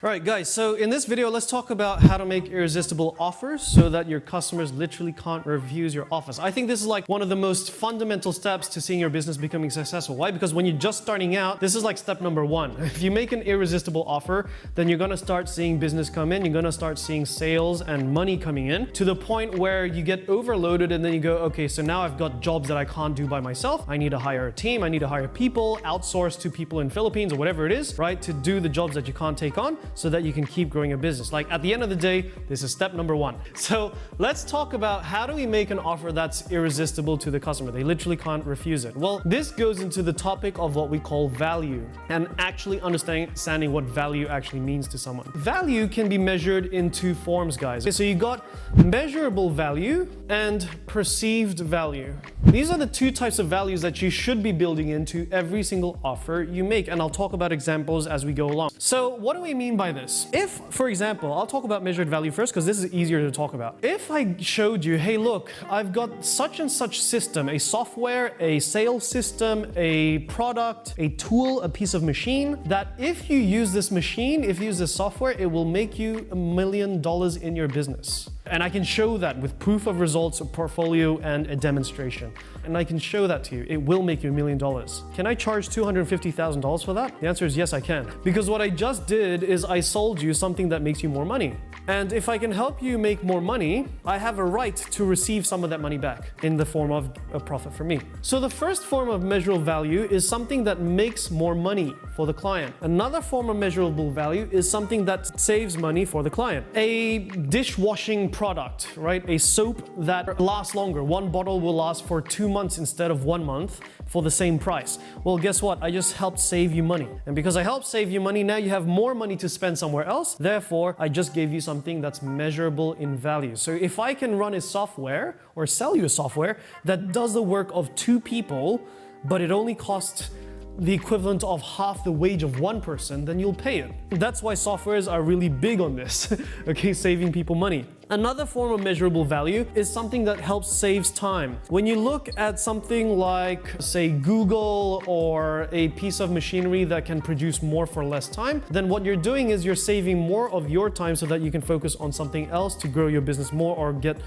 All right, guys, so in this video, let's talk about how to make irresistible offers so that your customers literally can't refuse your offers. I think this is like one of the most fundamental steps to seeing your business becoming successful. Why? Because when you're just starting out, this is like step number one. If you make an irresistible offer, then you're gonna start seeing business come in, you're gonna start seeing sales and money coming in to the point where you get overloaded and then you go, okay, so now I've got jobs that I can't do by myself. I need to hire a team, I need to hire people, outsource to people in Philippines or whatever it is, right? To do the jobs that you can't take on, so that you can keep growing your business. Like at the end of the day, this is step number one. So let's talk about how do we make an offer that's irresistible to the customer. They literally can't refuse it. Well, this goes into the topic of what we call value and actually understanding what value actually means to someone. Value can be measured in two forms, guys. Okay, so you got measurable value and perceived value. These are the two types of values that you should be building into every single offer you make. And I'll talk about examples as we go along. So what do we mean by this? If, for example, I'll talk about measured value first because this is easier to talk about. If I showed you, hey, look, I've got such and such system, a software, a sales system, a product, a tool, a piece of machine, that if you use this machine, if you use this software, it will make you $1 million in your business. And I can show that with proof of results, a portfolio, and a demonstration. And I can show that to you. It will make you $1 million. Can I charge $250,000 for that? The answer is yes, I can. Because what I just did is I sold you something that makes you more money. And if I can help you make more money, I have a right to receive some of that money back in the form of a profit for me. So the first form of measurable value is something that makes more money for the client. Another form of measurable value is something that saves money for the client. A dishwashing product, right? A soap that lasts longer. One bottle will last for 2 months instead of 1 month for the same price. Well, guess what? I just helped save you money. And because I helped save you money, now you have more money to spend somewhere else. Therefore, I just gave you something that's measurable in value. So if I can run a software or sell you a software that does the work of 2 people, but it only costs the equivalent of half the wage of one person, then you'll pay it. That's why softwares are really big on this, okay, saving people money. Another form of measurable value is something that helps saves time. When you look at something like, say, Google or a piece of machinery that can produce more for less time, then what you're doing is you're saving more of your time so that you can focus on something else to grow your business more or get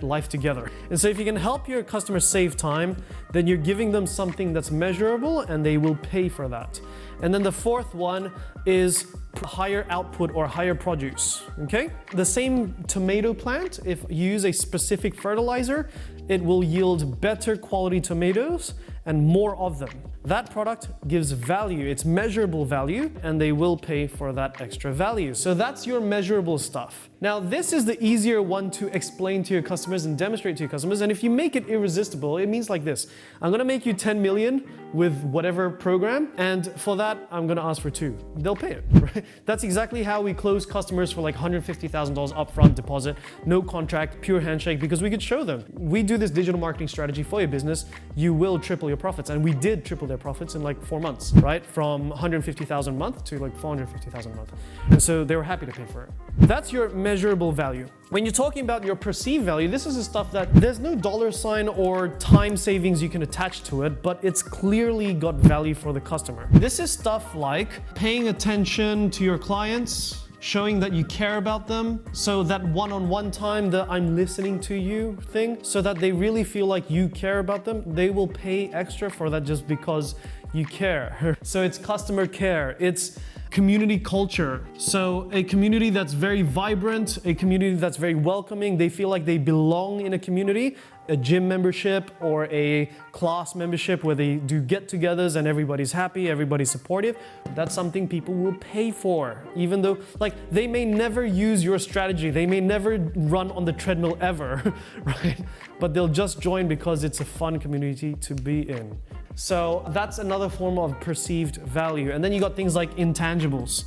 life together. And so if you can help your customers save time, then you're giving them something that's measurable and they will pay for that. And then the fourth one is higher output or higher produce, okay? The same tomato plant, if you use a specific fertilizer, it will yield better quality tomatoes and more of them. That product gives value, it's measurable value, and they will pay for that extra value. So that's your measurable stuff. Now, this is the easier one to explain to your customers and demonstrate to your customers. And if you make it irresistible, it means like this. I'm gonna make you 10 million with whatever program, and for that, I'm gonna ask for 2. They'll pay it, right? That's exactly how we close customers for like $150,000 upfront deposit, no contract, pure handshake, because we could show them. We do this digital marketing strategy for your business, you will triple your profits. And we did triple their profits in like 4 months, right? From 150,000 a month to like 450,000 a month. And so they were happy to pay for it. That's your measurable value. When you're talking about your perceived value, this is the stuff that there's no dollar sign or time savings you can attach to it, but it's clearly got value for the customer. This is stuff like paying attention to your clients, showing that you care about them, so that one-on-one time, the I'm listening to you thing, so that they really feel like you care about them. They will pay extra for that just because you care. So it's customer care, it's community culture. So a community that's very vibrant, a community that's very welcoming, they feel like they belong in a community. A gym membership or a class membership where they do get-togethers and everybody's happy, everybody's supportive. That's something people will pay for, even though like they may never use your strategy, they may never run on the treadmill ever, right? But they'll just join because it's a fun community to be in. So that's another form of perceived value. And then you got things like intangibles.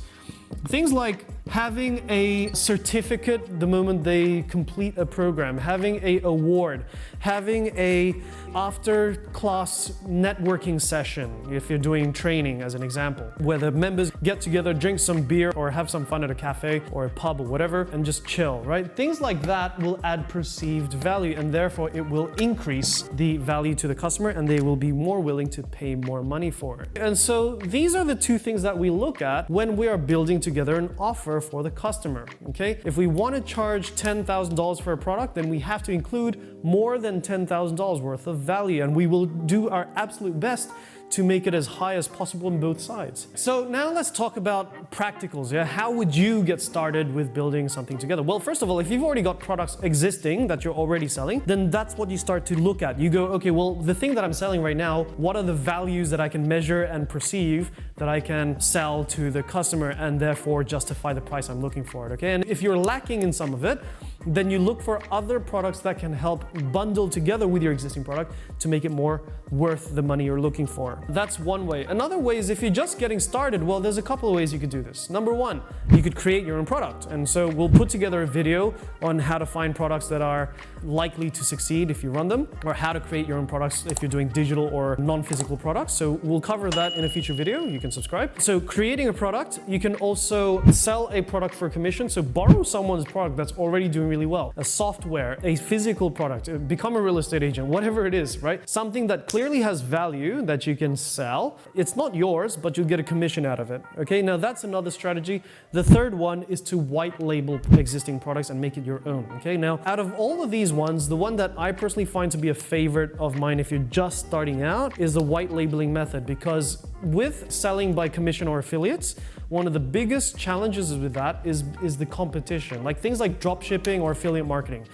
Things like having a certificate the moment they complete a program, having a award, having a after-class networking session if you're doing training as an example, where the members get together, drink some beer or have some fun at a cafe or a pub or whatever and just chill, right? Things like that will add perceived value, and therefore it will increase the value to the customer and they will be more willing to pay more money for it. And so these are the two things that we look at when we are building together an offer for the customer, okay? If we want to charge $10,000 for a product, then we have to include more than $10,000 worth of value, and we will do our absolute best to make it as high as possible on both sides. So now let's talk about practicals. Yeah? How would you get started with building something together? Well, first of all, if you've already got products existing that you're already selling, then that's what you start to look at. You go, okay, well, the thing that I'm selling right now, what are the values that I can measure and perceive that I can sell to the customer and therefore justify the price I'm looking for it, okay? And if you're lacking in some of it, then you look for other products that can help bundle together with your existing product to make it more worth the money you're looking for. That's one way. Another way is if you're just getting started, well, there's a couple of ways you could do this. Number one, you could create your own product. And so we'll put together a video on how to find products that are likely to succeed if you run them, or how to create your own products if you're doing digital or non-physical products. So we'll cover that in a future video. You can subscribe. So creating a product, you can also sell a product for commission. So borrow someone's product that's already doing really well. A software, a physical product, become a real estate agent, whatever it is, right? Something that clearly has value that you can sell. It's not yours, but you'll get a commission out of it. Okay, now that's another strategy. The third one is to white label existing products and make it your own. Okay, now out of all of these ones, the one that I personally find to be a favorite of mine if you're just starting out is the white labeling method, because with selling by commission or affiliates, one of the biggest challenges with that is the competition, like things like drop shipping or affiliate marketing.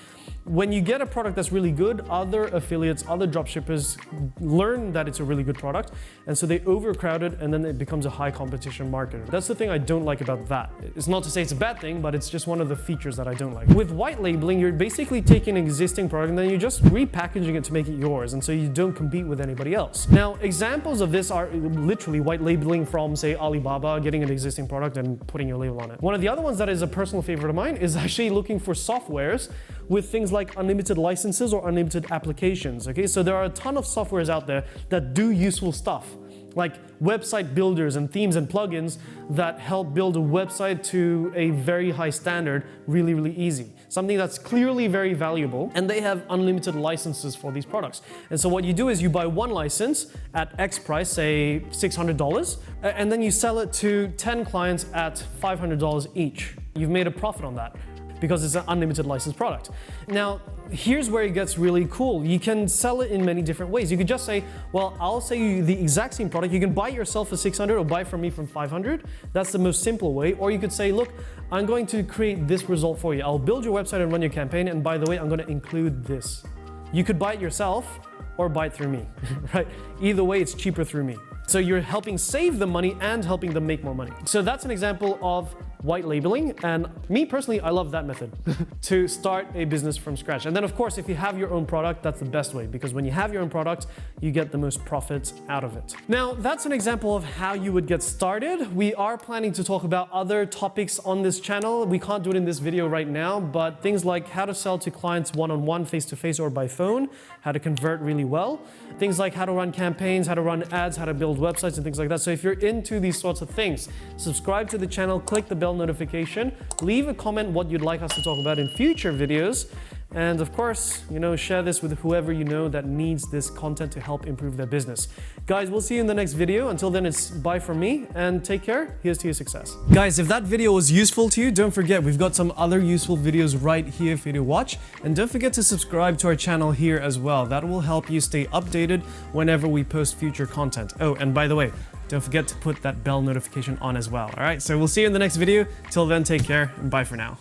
When you get a product that's really good, other affiliates, other dropshippers learn that it's a really good product, and so they overcrowd it, and then it becomes a high competition market. That's the thing I don't like about that. It's not to say it's a bad thing, but it's just one of the features that I don't like. With white labeling, you're basically taking an existing product and then you're just repackaging it to make it yours, and so you don't compete with anybody else. Now, examples of this are literally white labeling from, say, Alibaba, getting an existing product and putting your label on it. One of the other ones that is a personal favorite of mine is actually looking for softwares with things like unlimited licenses or unlimited applications, okay? So there are a ton of softwares out there that do useful stuff, like website builders and themes and plugins that help build a website to a very high standard really, really easy. Something that's clearly very valuable, and they have unlimited licenses for these products. And so what you do is you buy one license at X price, say $600, and then you sell it to 10 clients at $500 each. You've made a profit on that, because it's an unlimited license product. Now, here's where it gets really cool. You can sell it in many different ways. You could just say, well, I'll sell you the exact same product. You can buy it yourself for 600 or buy from me from 500. That's the most simple way. Or you could say, look, I'm going to create this result for you. I'll build your website and run your campaign. And by the way, I'm going to include this. You could buy it yourself or buy it through me, right? Either way, it's cheaper through me. So you're helping save them money and helping them make more money. So that's an example of white labeling, and me personally, I love that method to start a business from scratch. And then of course, if you have your own product, that's the best way, because when you have your own product, you get the most profits out of it. Now, that's an example of how you would get started. We are planning to talk about other topics on this channel. We can't do it in this video right now, but things like how to sell to clients one-on-one, face-to-face, or by phone, how to convert really well, things like how to run campaigns, how to run ads, how to build websites, and things like that. So if you're into these sorts of things, subscribe to the channel, click the bell notification, leave a comment what you'd like us to talk about in future videos, and of course, share this with whoever you know that needs this content to help improve their business. Guys, we'll see you in the next video. Until then, it's bye from me, and take care. Here's to your success. Guys, if that video was useful to you, don't forget, we've got some other useful videos right here for you to watch, and don't forget to subscribe to our channel here as well. That will help you stay updated whenever we post future content. Oh, and by the way, don't forget to put that bell notification on as well. All right, so we'll see you in the next video. Till then, take care and bye for now.